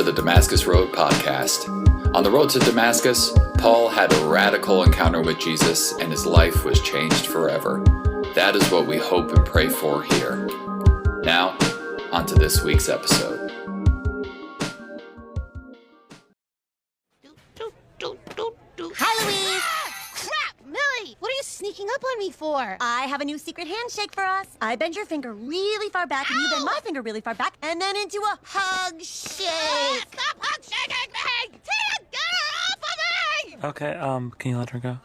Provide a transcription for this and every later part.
to the Damascus Road podcast. On the road to Damascus, Paul had a radical encounter with Jesus and his life was changed forever. That is what we hope and pray for here. Now, on to this week's episode. Hi, Louise! Crap! Millie! What are you sneaking up on me for? I have a new secret handshake for us. I bend your finger really far back, and you bend my finger really far back, and then into a hug shake. Stop hug shaking me! Tina, get her off of me! Okay, can you let her go?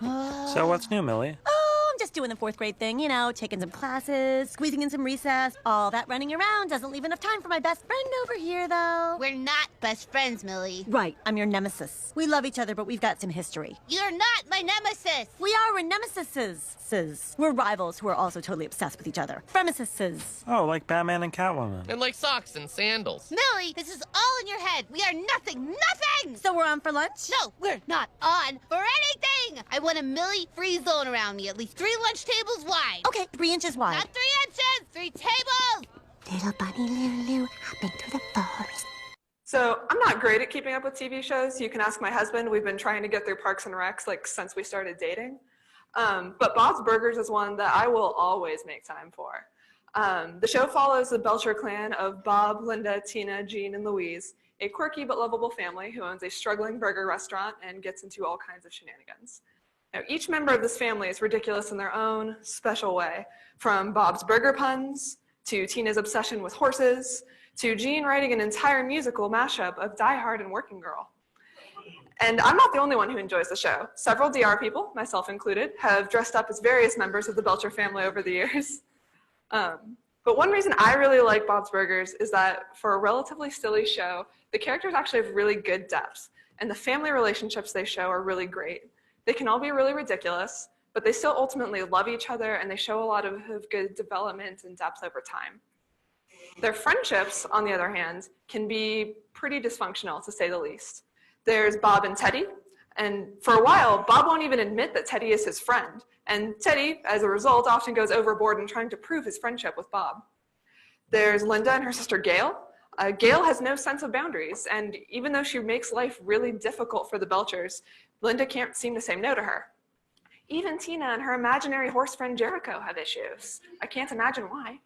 So what's new, Millie? Oh, I'm just doing the 4th grade thing, taking some classes, squeezing in some recess. All that running around doesn't leave enough time for my best friend over here, though. We're not best friends, Millie. Right, I'm your nemesis. We love each other, but we've got some history. You're not my nemesis! We're nemesises. We're rivals who are also totally obsessed with each other. Fremesises. Oh, like Batman and Catwoman. And like socks and sandals. Millie, this is all in your head. We are nothing! So we're on for lunch? No, we're not on for anything! I want a Millie-free zone around me, at least 3 lunch tables wide. Okay, 3 inches wide. Not 3 inches! 3 tables! Little bunny Lulu hopping through the forest. So I'm not great at keeping up with TV shows. You can ask my husband. We've been trying to get through Parks and Recs since we started dating. But Bob's Burgers is one that I will always make time for. The show follows the Belcher clan of Bob, Linda, Tina, Jean, and Louise, a quirky but lovable family who owns a struggling burger restaurant and gets into all kinds of shenanigans. Now, each member of this family is ridiculous in their own special way, from Bob's burger puns, to Tina's obsession with horses, to Jean writing an entire musical mashup of Die Hard and Working Girl. And I'm not the only one who enjoys the show. Several DR people, myself included, have dressed up as various members of the Belcher family over the years. But one reason I really like Bob's Burgers is that for a relatively silly show, the characters actually have really good depth, and the family relationships they show are really great. They can all be really ridiculous, but they still ultimately love each other, and they show a lot of good development and depth over time. Their friendships, on the other hand, can be pretty dysfunctional, to say the least. There's Bob and Teddy, and for a while, Bob won't even admit that Teddy is his friend, and Teddy, as a result, often goes overboard in trying to prove his friendship with Bob. There's Linda and her sister Gail. Gail has no sense of boundaries, and even though she makes life really difficult for the Belchers, Linda can't seem to say no to her. Even Tina and her imaginary horse friend Jericho have issues. I can't imagine why.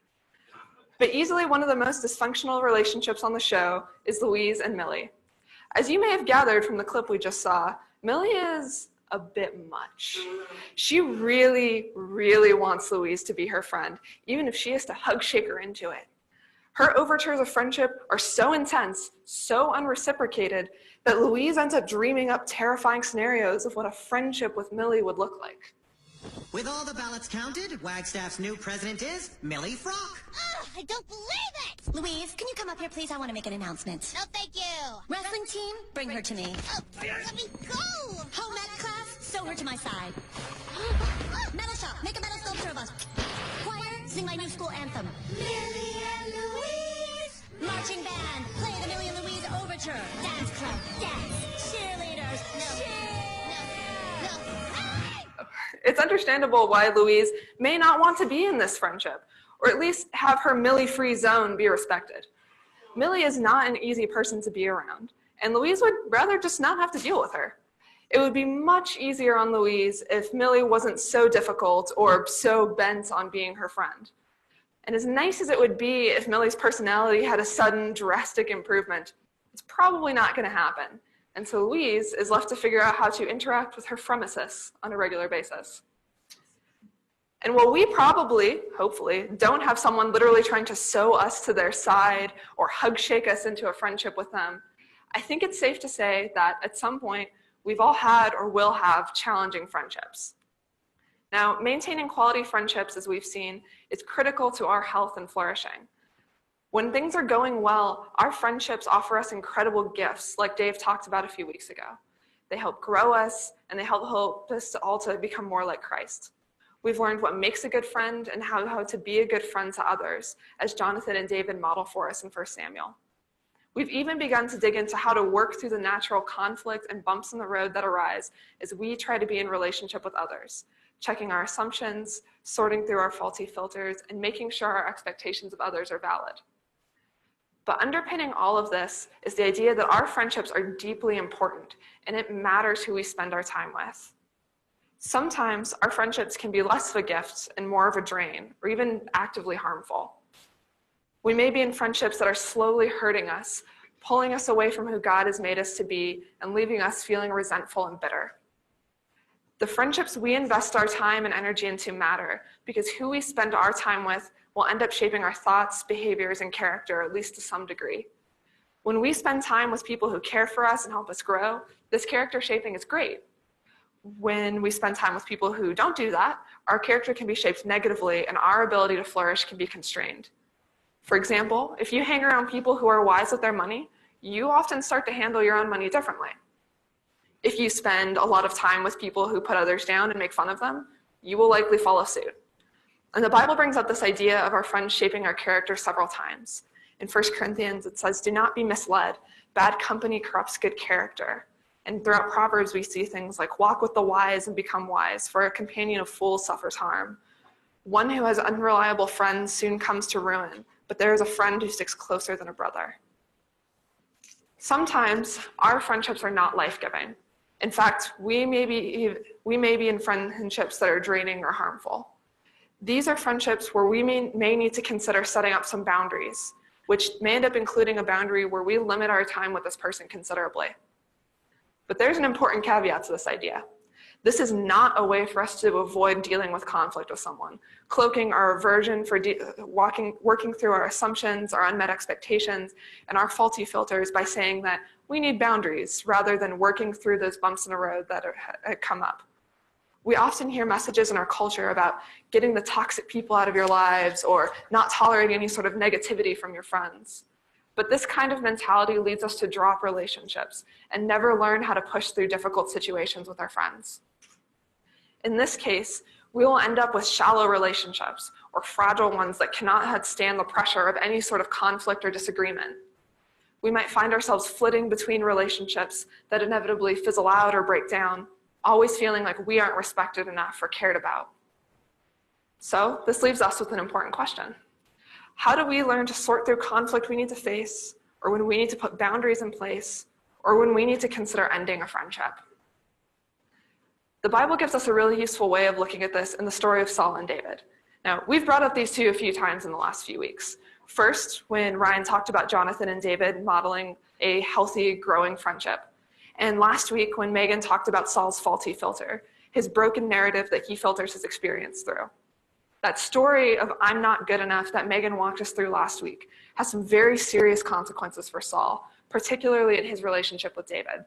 But easily one of the most dysfunctional relationships on the show is Louise and Millie. As you may have gathered from the clip we just saw, Millie is a bit much. She really, really wants Louise to be her friend, even if she has to hug shake her into it. Her overtures of friendship are so intense, so unreciprocated, that Louise ends up dreaming up terrifying scenarios of what a friendship with Millie would look like. With all the ballots counted, Wagstaff's new president is Millie Frock. Ugh, I don't believe it! Louise, can you come up here, please? I want to make an announcement. No, thank you! Wrestling team, bring her to me. Oh, let me go! Home ec class, sew her to my side. Metal shop, make a metal sculpture of us. Choir, sing my new school anthem. Millie and Louise. Marching band, play the Millie and Louise overture. Dance club, dance. Cheerleaders, It's understandable why Louise may not want to be in this friendship, or at least have her Millie-free zone be respected. Millie is not an easy person to be around, and Louise would rather just not have to deal with her. It would be much easier on Louise if Millie wasn't so difficult or so bent on being her friend. And as nice as it would be if Millie's personality had a sudden, drastic improvement, it's probably not going to happen. And so Louise is left to figure out how to interact with her fremesis on a regular basis. And while we probably, hopefully, don't have someone literally trying to sew us to their side or hug shake us into a friendship with them, I think it's safe to say that at some point, we've all had or will have challenging friendships. Now, maintaining quality friendships, as we've seen, is critical to our health and flourishing. When things are going well, our friendships offer us incredible gifts, like Dave talked about a few weeks ago. They help grow us, and they help us all to become more like Christ. We've learned what makes a good friend and how to be a good friend to others, as Jonathan and David model for us in 1 Samuel. We've even begun to dig into how to work through the natural conflict and bumps in the road that arise as we try to be in relationship with others, checking our assumptions, sorting through our faulty filters, and making sure our expectations of others are valid. But underpinning all of this is the idea that our friendships are deeply important, and it matters who we spend our time with. Sometimes our friendships can be less of a gift and more of a drain, or even actively harmful. We may be in friendships that are slowly hurting us, pulling us away from who God has made us to be, and leaving us feeling resentful and bitter. The friendships we invest our time and energy into matter, because who we spend our time with will end up shaping our thoughts, behaviors, and character, at least to some degree. When we spend time with people who care for us and help us grow, this character shaping is great. When we spend time with people who don't do that, our character can be shaped negatively and our ability to flourish can be constrained. For example, if you hang around people who are wise with their money, you often start to handle your own money differently. If you spend a lot of time with people who put others down and make fun of them, you will likely follow suit. And the Bible brings up this idea of our friends shaping our character several times. In 1 Corinthians, it says, "Do not be misled. Bad company corrupts good character." And throughout Proverbs, we see things like, "Walk with the wise and become wise, for a companion of fools suffers harm. One who has unreliable friends soon comes to ruin, but there is a friend who sticks closer than a brother." Sometimes our friendships are not life-giving. In fact, we may be in friendships that are draining or harmful. These are friendships where we may need to consider setting up some boundaries, which may end up including a boundary where we limit our time with this person considerably. But there's an important caveat to this idea. This is not a way for us to avoid dealing with conflict with someone, cloaking our aversion for working through our assumptions, our unmet expectations, and our faulty filters by saying that we need boundaries rather than working through those bumps in the road that come up. We often hear messages in our culture about getting the toxic people out of your lives or not tolerating any sort of negativity from your friends. But this kind of mentality leads us to drop relationships and never learn how to push through difficult situations with our friends. In this case, we will end up with shallow relationships or fragile ones that cannot stand the pressure of any sort of conflict or disagreement. We might find ourselves flitting between relationships that inevitably fizzle out or break down, always feeling like we aren't respected enough or cared about. So this leaves us with an important question. How do we learn to sort through conflict we need to face, or when we need to put boundaries in place, or when we need to consider ending a friendship? The Bible gives us a really useful way of looking at this in the story of Saul and David. Now, we've brought up these two a few times in the last few weeks. First, when Ryan talked about Jonathan and David modeling a healthy, growing friendship. And last week when Megan talked about Saul's faulty filter, his broken narrative that he filters his experience through. That story of "I'm not good enough" that Megan walked us through last week has some very serious consequences for Saul, particularly in his relationship with David.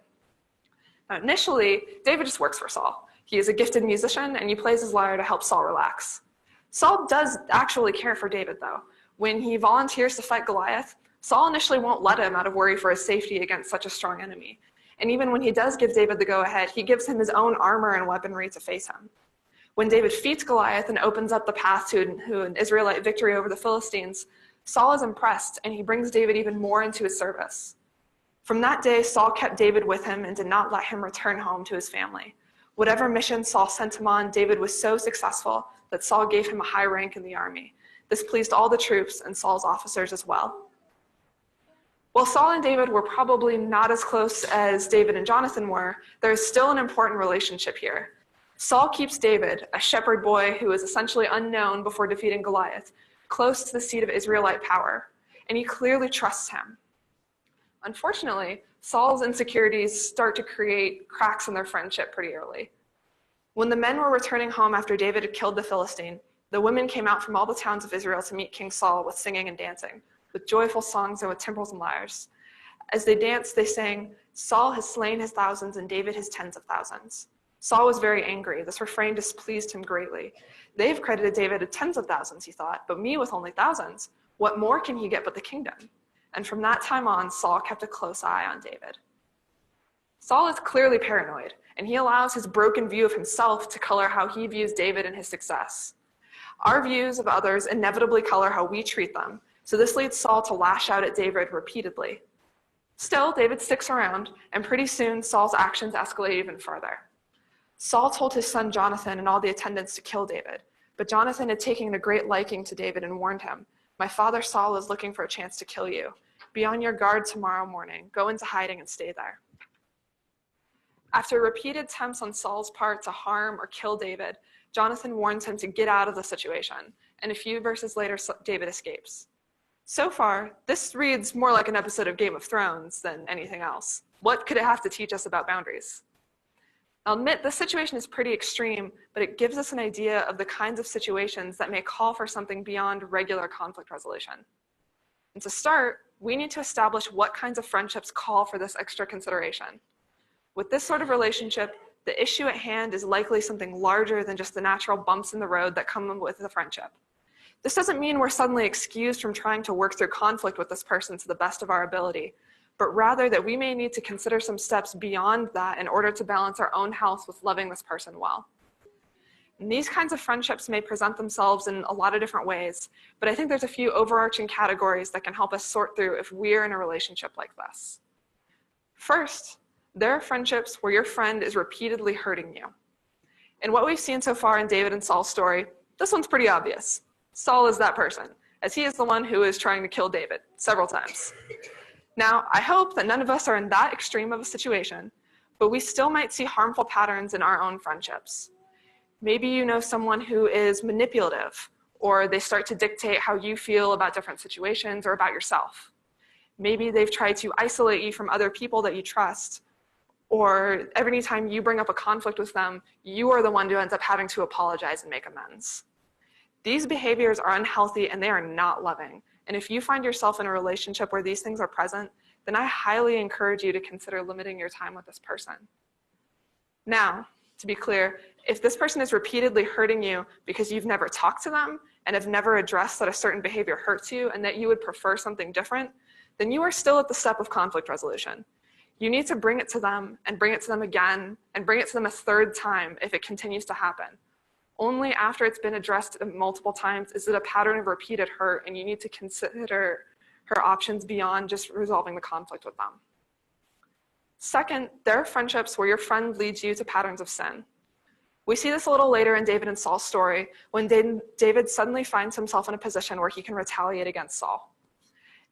Now, initially, David just works for Saul. He is a gifted musician and he plays his lyre to help Saul relax. Saul does actually care for David though. When he volunteers to fight Goliath, Saul initially won't let him out of worry for his safety against such a strong enemy. And even when he does give David the go-ahead, he gives him his own armor and weaponry to face him. When David defeats Goliath and opens up the path to an Israelite victory over the Philistines, Saul is impressed and he brings David even more into his service. From that day, Saul kept David with him and did not let him return home to his family. Whatever mission Saul sent him on, David was so successful that Saul gave him a high rank in the army. This pleased all the troops and Saul's officers as well. While Saul and David were probably not as close as David and Jonathan were, there is still an important relationship here. Saul keeps David, a shepherd boy who is essentially unknown before defeating Goliath, close to the seat of Israelite power, and he clearly trusts him. Unfortunately, Saul's insecurities start to create cracks in their friendship pretty early. When the men were returning home after David had killed the Philistine, the women came out from all the towns of Israel to meet King Saul with singing and dancing, with joyful songs and with timbrels and lyres. As they danced, they sang, "Saul has slain his thousands and David his tens of thousands." Saul was very angry. This refrain displeased him greatly. "They've credited David with tens of thousands," he thought, "but me with only thousands. What more can he get but the kingdom?" And from that time on, Saul kept a close eye on David. Saul is clearly paranoid, and he allows his broken view of himself to color how he views David and his success. Our views of others inevitably color how we treat them, so this leads Saul to lash out at David repeatedly. Still, David sticks around, and pretty soon Saul's actions escalate even further. Saul told his son Jonathan and all the attendants to kill David, but Jonathan had taken a great liking to David and warned him, "My father Saul is looking for a chance to kill you. Be on your guard tomorrow morning. Go into hiding and stay there. After repeated attempts on Saul's part to harm or kill David, Jonathan warns him to get out of the situation, and a few verses later, David escapes. So far, this reads more like an episode of Game of Thrones than anything else. What could it have to teach us about boundaries? I'll admit this situation is pretty extreme, but it gives us an idea of the kinds of situations that may call for something beyond regular conflict resolution. And to start, we need to establish what kinds of friendships call for this extra consideration. With this sort of relationship, the issue at hand is likely something larger than just the natural bumps in the road that come with the friendship. This doesn't mean we're suddenly excused from trying to work through conflict with this person to the best of our ability, but rather that we may need to consider some steps beyond that in order to balance our own health with loving this person well. And these kinds of friendships may present themselves in a lot of different ways, but I think there's a few overarching categories that can help us sort through if we're in a relationship like this. First, there are friendships where your friend is repeatedly hurting you. In what we've seen so far in David and Saul's story, this one's pretty obvious. Saul is that person, as he is the one who is trying to kill David several times. Now, I hope that none of us are in that extreme of a situation, but we still might see harmful patterns in our own friendships. Maybe you know someone who is manipulative, or they start to dictate how you feel about different situations or about yourself. Maybe they've tried to isolate you from other people that you trust, or every time you bring up a conflict with them, you are the one who ends up having to apologize and make amends. These behaviors are unhealthy and they are not loving. And if you find yourself in a relationship where these things are present, then I highly encourage you to consider limiting your time with this person. Now, to be clear, if this person is repeatedly hurting you because you've never talked to them and have never addressed that a certain behavior hurts you and that you would prefer something different, then you are still at the step of conflict resolution. You need to bring it to them and bring it to them again and bring it to them a third time if it continues to happen. Only after it's been addressed multiple times is it a pattern of repeated hurt, and you need to consider her options beyond just resolving the conflict with them. Second, there are friendships where your friend leads you to patterns of sin. We see this a little later in David and Saul's story when David suddenly finds himself in a position where he can retaliate against Saul.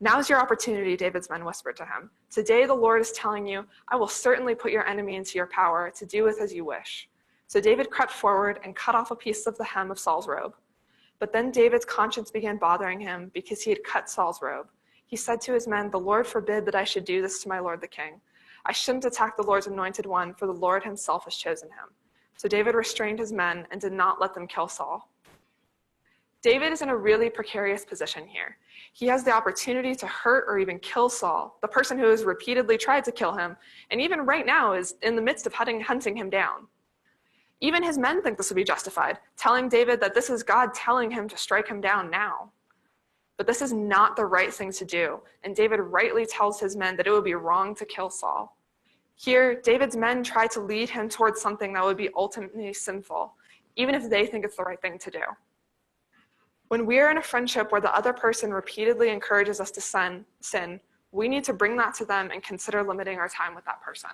"Now's your opportunity," David's men whispered to him. "Today the Lord is telling you, I will certainly put your enemy into your power to do with as you wish." So David crept forward and cut off a piece of the hem of Saul's robe. But then David's conscience began bothering him because he had cut Saul's robe. He said to his men, "The Lord forbid that I should do this to my lord the king. I shouldn't attack the Lord's anointed one, for the Lord himself has chosen him." So David restrained his men and did not let them kill Saul. David is in a really precarious position here. He has the opportunity to hurt or even kill Saul, the person who has repeatedly tried to kill him, and even right now is in the midst of hunting him down. Even his men think this would be justified, telling David that this is God telling him to strike him down now. But this is not the right thing to do, and David rightly tells his men that it would be wrong to kill Saul. Here, David's men try to lead him towards something that would be ultimately sinful, even if they think it's the right thing to do. When we're in a friendship where the other person repeatedly encourages us to sin, we need to bring that to them and consider limiting our time with that person.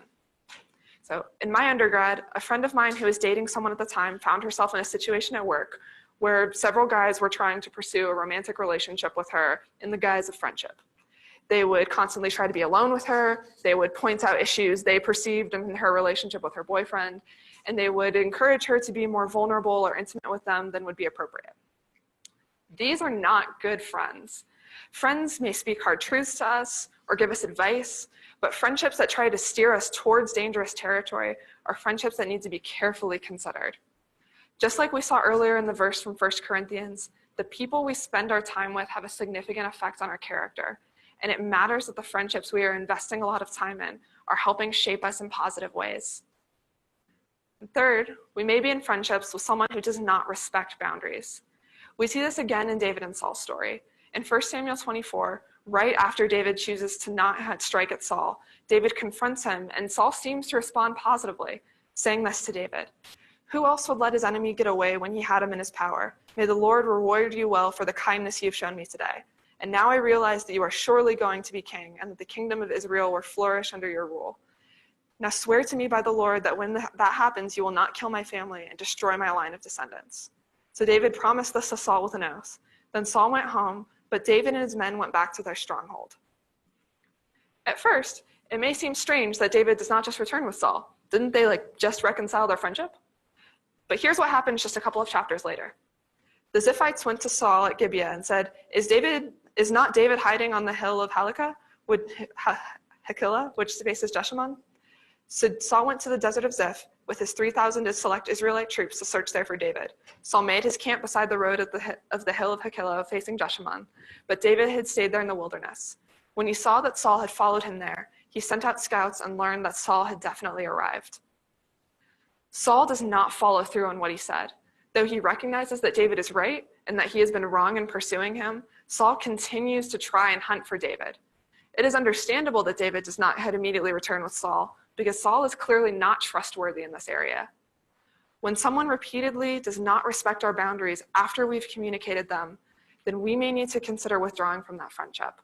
So in my undergrad, a friend of mine who was dating someone at the time found herself in a situation at work where several guys were trying to pursue a romantic relationship with her in the guise of friendship. They would constantly try to be alone with her. They would point out issues they perceived in her relationship with her boyfriend, and they would encourage her to be more vulnerable or intimate with them than would be appropriate. These are not good friends. Friends may speak hard truths to us or give us advice, but friendships that try to steer us towards dangerous territory are friendships that need to be carefully considered. Just like we saw earlier in the verse from 1 Corinthians, the people we spend our time with have a significant effect on our character, and it matters that the friendships we are investing a lot of time in are helping shape us in positive ways. And third, we may be in friendships with someone who does not respect boundaries. We see this again in David and Saul's story. In 1 Samuel 24, right after David chooses to not strike at Saul, David confronts him, and Saul seems to respond positively, saying this to David: "Who else would let his enemy get away when he had him in his power? May the Lord reward you well for the kindness you have shown me today. And now I realize that you are surely going to be king, and that the kingdom of Israel will flourish under your rule. Now swear to me by the Lord that when that happens, you will not kill my family and destroy my line of descendants." So David promised this to Saul with an oath. Then Saul went home, but David and his men went back to their stronghold. At first, it may seem strange that David does not just return with Saul. Didn't they just reconcile their friendship? But here's what happens just a couple of chapters later. The Ziphites went to Saul at Gibeah and said, Is not David hiding on the hill of Hakila, which faces Jeshimon? So Saul went to the desert of Ziph with his 3,000 select Israelite troops to search there for David. Saul made his camp beside the road of the hill of Hakila facing Jeshimon, but David had stayed there in the wilderness. When he saw that Saul had followed him there, he sent out scouts and learned that Saul had definitely arrived. Saul does not follow through on what he said. Though he recognizes that David is right and that he has been wrong in pursuing him, Saul continues to try and hunt for David. It is understandable that David does not immediately return with Saul, because Saul is clearly not trustworthy in this area. When someone repeatedly does not respect our boundaries after we've communicated them, then we may need to consider withdrawing from that friendship.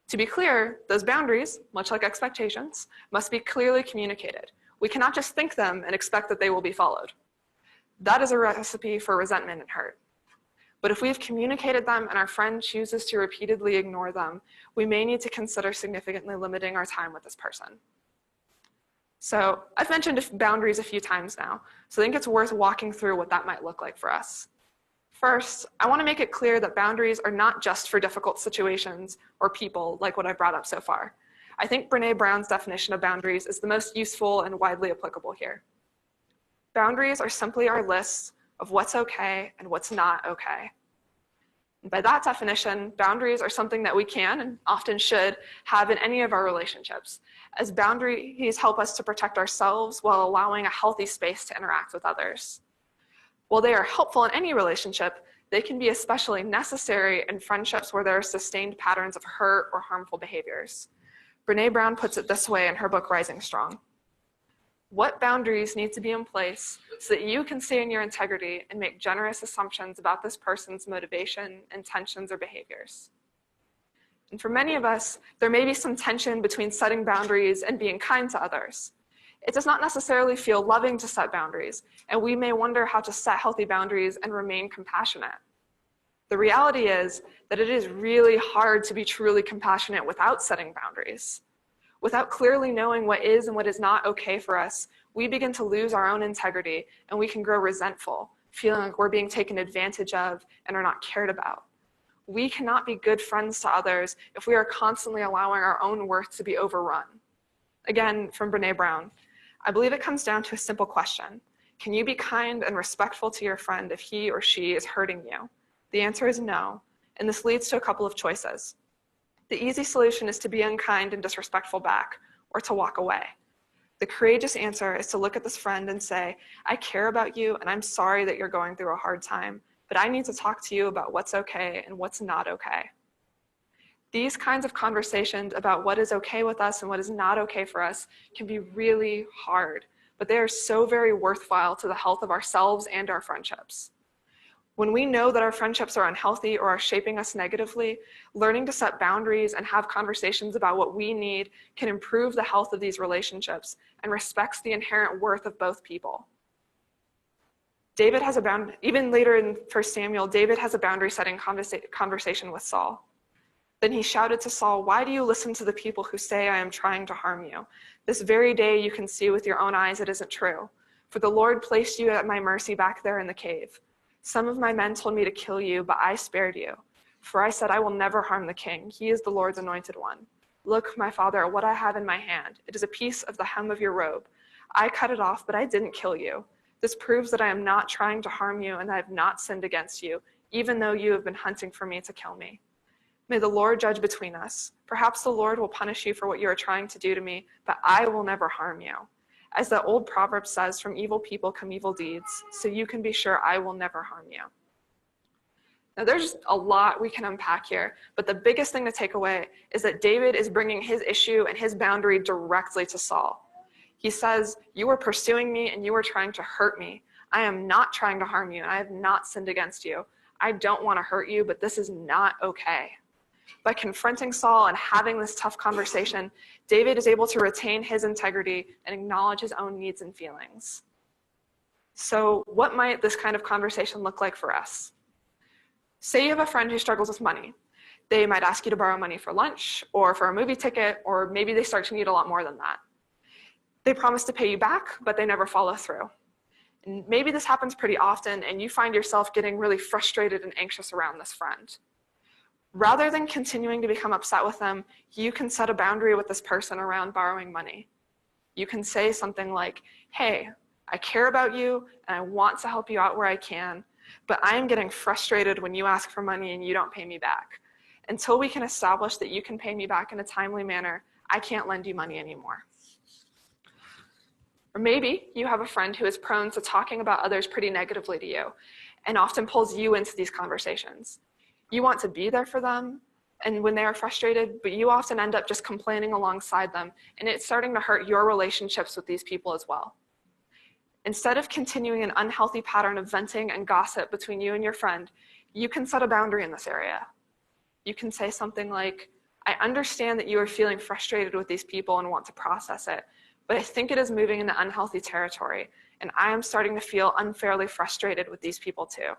To be clear, those boundaries, much like expectations, must be clearly communicated. We cannot just think them and expect that they will be followed. That is a recipe for resentment and hurt. But if we've communicated them and our friend chooses to repeatedly ignore them, we may need to consider significantly limiting our time with this person. So I've mentioned boundaries a few times now, so I think it's worth walking through what that might look like for us. First, I want to make it clear that boundaries are not just for difficult situations or people like what I've brought up so far. I think Brené Brown's definition of boundaries is the most useful and widely applicable here. Boundaries are simply our list of what's okay and what's not okay. And by that definition, boundaries are something that we can and often should have in any of our relationships, as boundaries help us to protect ourselves while allowing a healthy space to interact with others. While they are helpful in any relationship, they can be especially necessary in friendships where there are sustained patterns of hurt or harmful behaviors. Brené Brown puts it this way in her book, Rising Strong. What boundaries need to be in place so that you can stay in your integrity and make generous assumptions about this person's motivation, intentions, or behaviors? And for many of us, there may be some tension between setting boundaries and being kind to others. It does not necessarily feel loving to set boundaries, and we may wonder how to set healthy boundaries and remain compassionate. The reality is that it is really hard to be truly compassionate without setting boundaries. Without clearly knowing what is and what is not okay for us, we begin to lose our own integrity and we can grow resentful, feeling like we're being taken advantage of and are not cared about. We cannot be good friends to others if we are constantly allowing our own worth to be overrun. Again, from Brené Brown, I believe it comes down to a simple question. Can you be kind and respectful to your friend if he or she is hurting you? The answer is no, and this leads to a couple of choices. The easy solution is to be unkind and disrespectful back, or to walk away. The courageous answer is to look at this friend and say, I care about you and I'm sorry that you're going through a hard time, but I need to talk to you about what's okay and what's not okay. These kinds of conversations about what is okay with us and what is not okay for us can be really hard, but they are so very worthwhile to the health of ourselves and our friendships. When we know that our friendships are unhealthy or are shaping us negatively, learning to set boundaries and have conversations about what we need can improve the health of these relationships and respects the inherent worth of both people. David has a boundary, even later in 1 Samuel, David has a boundary setting conversation with Saul. Then he shouted to Saul, why do you listen to the people who say I am trying to harm you? This very day you can see with your own eyes it isn't true. For the Lord placed you at my mercy back there in the cave. Some of my men told me to kill you, but I spared you. For I said, I will never harm the king. He is the Lord's anointed one. Look, my father, at what I have in my hand. It is a piece of the hem of your robe. I cut it off, but I didn't kill you. This proves that I am not trying to harm you and I have not sinned against you, even though you have been hunting for me to kill me. May the Lord judge between us. Perhaps the Lord will punish you for what you are trying to do to me, but I will never harm you. As the old proverb says, from evil people come evil deeds, so you can be sure I will never harm you. Now there's a lot we can unpack here, but the biggest thing to take away is that David is bringing his issue and his boundary directly to Saul. He says, you are pursuing me and you are trying to hurt me. I am not trying to harm you and I have not sinned against you. I don't want to hurt you, but this is not okay. By confronting Saul and having this tough conversation, David is able to retain his integrity and acknowledge his own needs and feelings. So what might this kind of conversation look like for us? Say you have a friend who struggles with money. They might ask you to borrow money for lunch or for a movie ticket, or maybe they start to need a lot more than that. They promise to pay you back, but they never follow through. And maybe this happens pretty often and you find yourself getting really frustrated and anxious around this friend. Rather than continuing to become upset with them, you can set a boundary with this person around borrowing money. You can say something like, hey, I care about you and I want to help you out where I can, but I am getting frustrated when you ask for money and you don't pay me back. Until we can establish that you can pay me back in a timely manner, I can't lend you money anymore. Or maybe you have a friend who is prone to talking about others pretty negatively to you and often pulls you into these conversations. You want to be there for them and when they are frustrated, but you often end up just complaining alongside them, and it's starting to hurt your relationships with these people as well. Instead of continuing an unhealthy pattern of venting and gossip between you and your friend, you can set a boundary in this area. You can say something like, I understand that you are feeling frustrated with these people and want to process it, but I think it is moving into unhealthy territory, and I am starting to feel unfairly frustrated with these people too.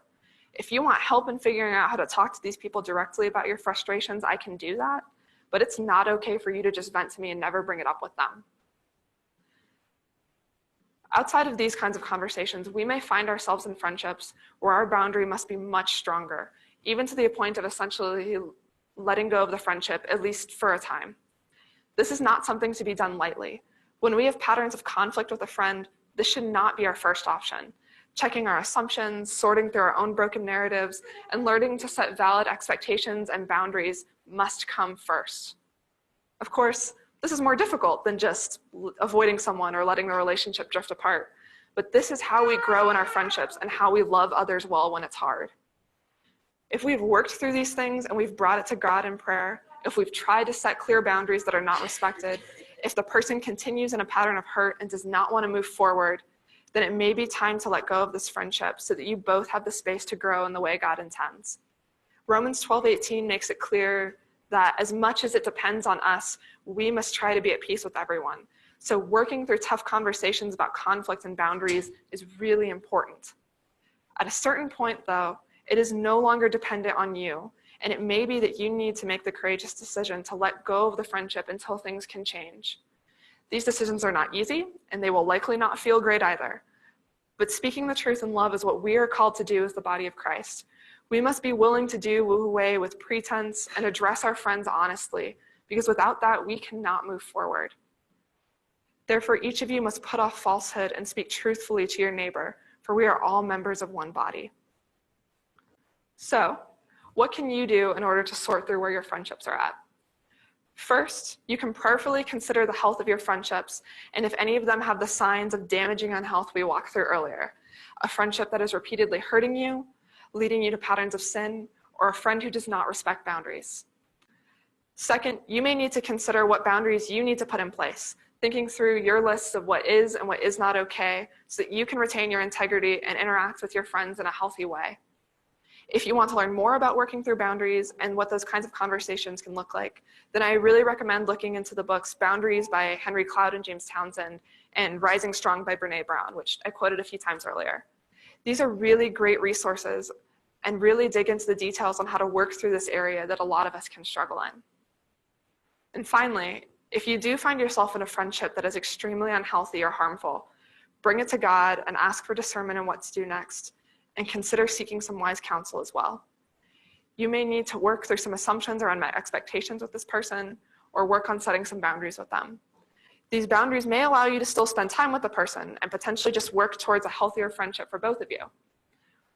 If you want help in figuring out how to talk to these people directly about your frustrations, I can do that, but it's not okay for you to just vent to me and never bring it up with them. Outside of these kinds of conversations, we may find ourselves in friendships where our boundary must be much stronger, even to the point of essentially letting go of the friendship, at least for a time. This is not something to be done lightly. When we have patterns of conflict with a friend, this should not be our first option. Checking our assumptions, sorting through our own broken narratives, and learning to set valid expectations and boundaries must come first. Of course, this is more difficult than just avoiding someone or letting the relationship drift apart, but this is how we grow in our friendships and how we love others well when it's hard. If we've worked through these things and we've brought it to God in prayer, if we've tried to set clear boundaries that are not respected, if the person continues in a pattern of hurt and does not want to move forward, then it may be time to let go of this friendship so that you both have the space to grow in the way God intends. Romans 12:18 makes it clear that as much as it depends on us, we must try to be at peace with everyone. So working through tough conversations about conflict and boundaries is really important. At a certain point, though, it is no longer dependent on you, and it may be that you need to make the courageous decision to let go of the friendship until things can change. These decisions are not easy, and they will likely not feel great either. But speaking the truth in love is what we are called to do as the body of Christ. We must be willing to do away with pretense and address our friends honestly, because without that, we cannot move forward. Therefore, each of you must put off falsehood and speak truthfully to your neighbor, for we are all members of one body. So, what can you do in order to sort through where your friendships are at? First, you can prayerfully consider the health of your friendships and if any of them have the signs of damaging unhealth we walked through earlier. A friendship that is repeatedly hurting you, leading you to patterns of sin, or a friend who does not respect boundaries. Second, you may need to consider what boundaries you need to put in place, thinking through your lists of what is and what is not okay so that you can retain your integrity and interact with your friends in a healthy way. If you want to learn more about working through boundaries and what those kinds of conversations can look like, then I really recommend looking into the books Boundaries by Henry Cloud and James Townsend and Rising Strong by Brene Brown, which I quoted a few times earlier. These are really great resources and really dig into the details on how to work through this area that a lot of us can struggle in. And finally, if you do find yourself in a friendship that is extremely unhealthy or harmful, bring it to God and ask for discernment on what to do next, and consider seeking some wise counsel as well. You may need to work through some assumptions or unmet expectations with this person, or work on setting some boundaries with them. These boundaries may allow you to still spend time with the person and potentially just work towards a healthier friendship for both of you.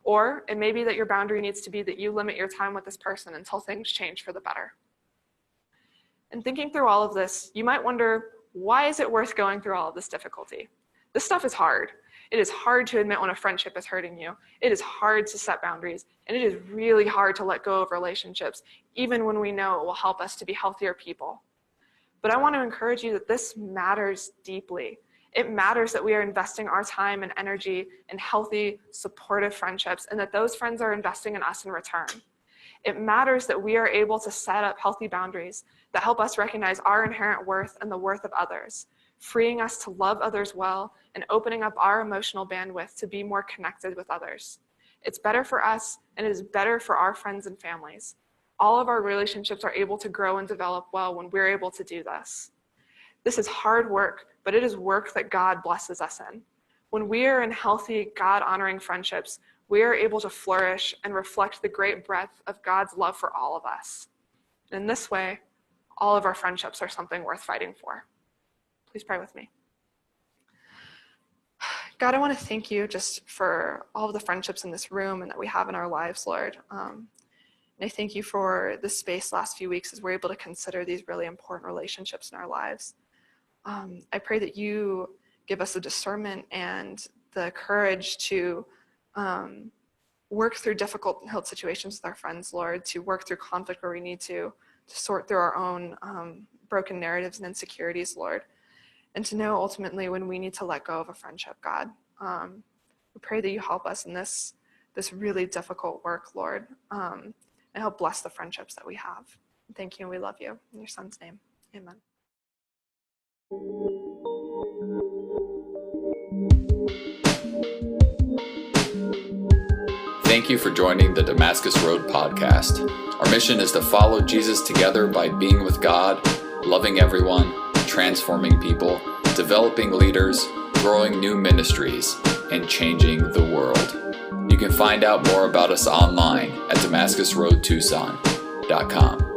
Or it may be that your boundary needs to be that you limit your time with this person until things change for the better. And thinking through all of this, you might wonder, why is it worth going through all of this difficulty? This stuff is hard. It is hard to admit when a friendship is hurting you. It is hard to set boundaries, and it is really hard to let go of relationships, even when we know it will help us to be healthier people. But I want to encourage you that this matters deeply. It matters that we are investing our time and energy in healthy, supportive friendships, and that those friends are investing in us in return. It matters that we are able to set up healthy boundaries that help us recognize our inherent worth and the worth of others, freeing us to love others well and opening up our emotional bandwidth to be more connected with others. It's better for us, and it is better for our friends and families. All of our relationships are able to grow and develop well when we're able to do this. This is hard work, but it is work that God blesses us in. When we are in healthy, God-honoring friendships, we are able to flourish and reflect the great breadth of God's love for all of us. In this way, all of our friendships are something worth fighting for. Please pray with me. God, I want to thank you just for all of the friendships in this room and that we have in our lives, Lord. And I thank you for this space last few weeks as we're able to consider these really important relationships in our lives. I pray that you give us the discernment and the courage to work through difficult situations with our friends, Lord, to work through conflict where we need to sort through our own broken narratives and insecurities, Lord, and to know ultimately when we need to let go of a friendship, God. We pray that you help us in this really difficult work, Lord, and help bless the friendships that we have. Thank you, and we love you. In your son's name, amen. Thank you for joining the Damascus Road podcast. Our mission is to follow Jesus together by being with God, loving everyone, transforming people, developing leaders, growing new ministries, and changing the world. You can find out more about us online at DamascusRoadTucson.com.